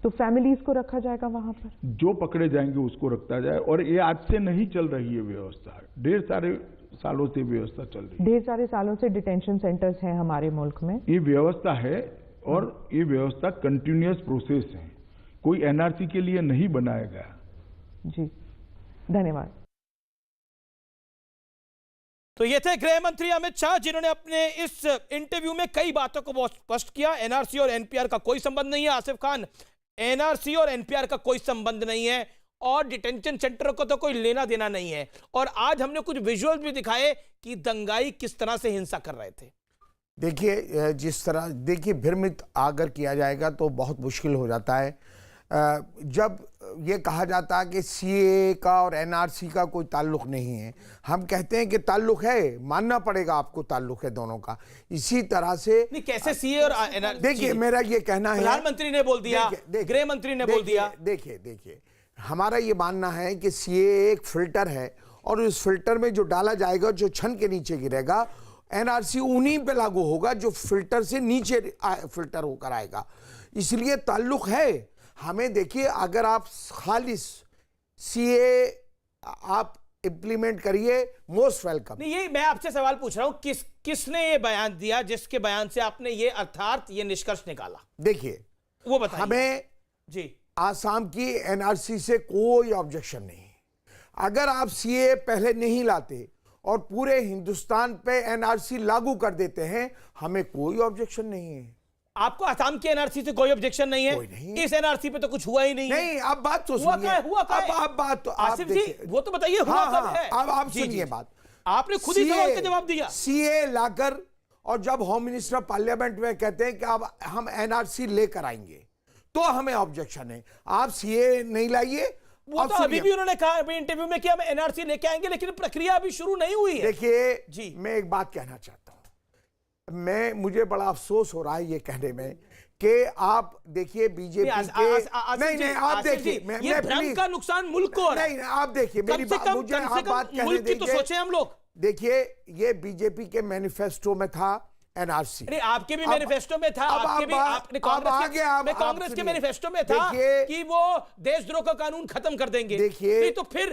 तो फैमिलीज को रखा जाएगा वहां पर? जो पकड़े जाएंगे उसको रखा जाए। और ये आज से नहीं चल रही है व्यवस्था, ढेर सारे सालों से व्यवस्था चल रही है। ढेर सारे सालों से डिटेंशन सेंटर्स हैं हमारे मुल्क में। ये व्यवस्था है और ये व्यवस्था कंटिन्यूअस प्रोसेस है, कोई एनआरसी के लिए नहीं बनाया गया। जी, धन्यवाद। तो ये थे गृह मंत्री अमित शाह, जिन्होंने अपने इस इंटरव्यू में कई बातों को बहुत स्पष्ट किया। एनआरसी और एनपीआर का कोई संबंध नहीं है। आसिफ खान, एनआरसी और एनपीआर का कोई संबंध नहीं है और डिटेंशन सेंटर को तो कोई लेना देना नहीं है। और आज हमने कुछ विजुअल भी दिखाए कि दंगाई किस तरह से हिंसा कर रहे थे। देखिए, जिस तरह देखिए भ्रमित अगर किया जाएगा तो बहुत मुश्किल हो जाता है। जब ये कहा जाता है कि सीए का और एनआरसी का कोई ताल्लुक नहीं है, हम कहते हैं कि ताल्लुक है, मानना पड़ेगा आपको ताल्लुक है दोनों का। इसी तरह से नहीं, कैसे सीए और एनआरसी? देखिए, मेरा ये कहना है, प्रधानमंत्री ने बोल दिया, गृह मंत्री ने बोल दिया। देखिए हमारा ये मानना है कि सीए एक फिल्टर है और उस फिल्टर में जो डाला जाएगा, जो छन के नीचे गिरेगा, एनआरसी उन्हीं पे लागू होगा जो फिल्टर से नीचे फिल्टर होकर आएगा। इसलिए ताल्लुक है। हमें देखिए, अगर आप खालिस सीए आप इंप्लीमेंट करिए, मोस्ट वेलकम। नहीं, ये मैं आपसे सवाल पूछ रहा हूं, किसने ये बयान दिया जिसके बयान से आपने ये अर्थात ये निष्कर्ष निकाला? देखिए, वो बताइए। हमें जी आसाम की एनआरसी से कोई ऑब्जेक्शन नहीं। अगर आप सीए पहले नहीं लाते और पूरे हिंदुस्तान पे एनआरसी लागू कर देते हैं, हमें कोई ऑब्जेक्शन नहीं है। आपको असम की एनआरसी से कोई ऑब्जेक्शन नहीं है? कोई नहीं। इस एनआरसी पे तो कुछ हुआ ही नहीं है। नहीं, आप बात तो सुनिए। अब बात तो आप आसिफ जी, वो तो बताइए हुआ कब है? अब आप सुनिए बात। आपने खुद ही सवाल का जवाब दिया। सीए लाकर और जब होम मिनिस्टर पार्लियामेंट में कहते हैं कि अब हम एनआरसी लेकर आएंगे, तो हमें ऑब्जेक्शन है। आप सीए नहीं लाइए। वो तो अभी भी उन्होंने कहा इंटरव्यू में कि हम एनआरसी लेके आएंगे, लेकिन प्रक्रिया अभी शुरू नहीं हुई है। देखिए जी, मैं एक बात कहना चाहता हूं। मुझे बड़ा अफसोस हो रहा है ये कहने में कि आप देखिए बीजेपी के नहीं आप देखिए, ये भ्रम का नुकसान मुल्क को। नहीं, आप देखिए मेरी बात, मुझे आप बात कहने दीजिए। तो सोचे हम लोग। देखिए, ये बीजेपी के मैनिफेस्टो में था एनआरसी। नहीं, आपके भी मैनिफेस्टो में था, आपके भी, आपने कांग्रेस के मैनिफेस्टो में था कि वो देशद्रोह का कानून खत्म कर देंगे। देखिए, तो फिर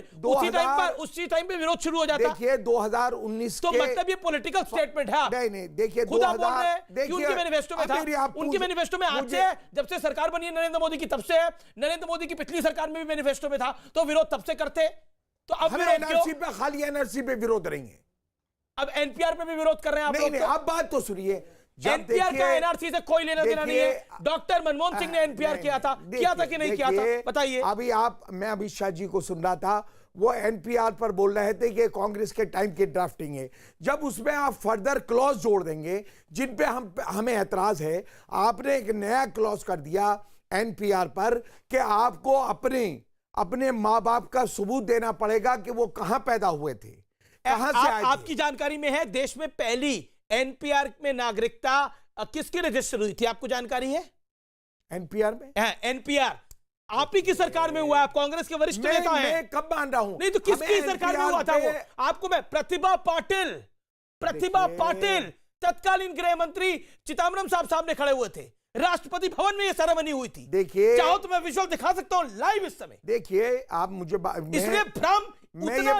उसी टाइम पे विरोध शुरू हो जाता। देखिए 2019 तो मतलब ये पॉलिटिकल स्टेटमेंट है। नहीं, देखिए खुद आप बोल रहे हैं कि उनके मैनिफेस्टो में था। उनके मैनिफेस्टो में आज से, जब से सरकार बनी है नरेंद्र मोदी की, तब से है। नरेंद्र मोदी की पिछली सरकार में भी मैनिफेस्टो में था, तो विरोध तब से करते। तो अब एनआरसी पे, खाली एनआरसी पे विरोध रहेंगे। अब एनपीआर पे भी विरोध कर रहे हैं आप लोग। नहीं, आप बात तो सुनिए। एनपीआर का एनआरसी से कोई लेना देना नहीं है। डॉक्टर मनमोहन सिंह ने एनपीआर किया था कि नहीं किया था, बताइए। अभी मैं अमित शाह जी को सुन रहा था, वो एनपीआर पर बोल रहे थे कि कांग्रेस के टाइम की ड्राफ्टिंग है। जब उसमें आप फर्दर क्लॉज जोड़ देंगे जिन पे हमें एतराज है, आपने एक नया क्लॉज कर दिया एनपीआर पर कि आपको अपने माँ बाप का सबूत देना पड़ेगा कि वो कहां पैदा हुए थे, कहां से आए थे। आपकी जानकारी में है, देश में पहली एनपीआर में नागरिकता किसकी रजिस्टर हुई थी, आपको जानकारी है? एनपीआर में एनपीआर आप ही की सरकार में हुआ है। आप कांग्रेस के वरिष्ठ नेता हैं। मैं कब मान रहा हूं? नहीं तो किसकी सरकार में हुआ था वो? आपको मैं प्रतिभा पाटिल तत्कालीन गृह मंत्री चिदम्बरम साहब सामने खड़े हुए थे। राष्ट्रपति भवन में ये सेरेमनी हुई थी। देखिए, चाहो तो मैं विजुअल दिखा सकता हूं लाइव इस समय। देखिए, आप मुझे इसलिए भ्रम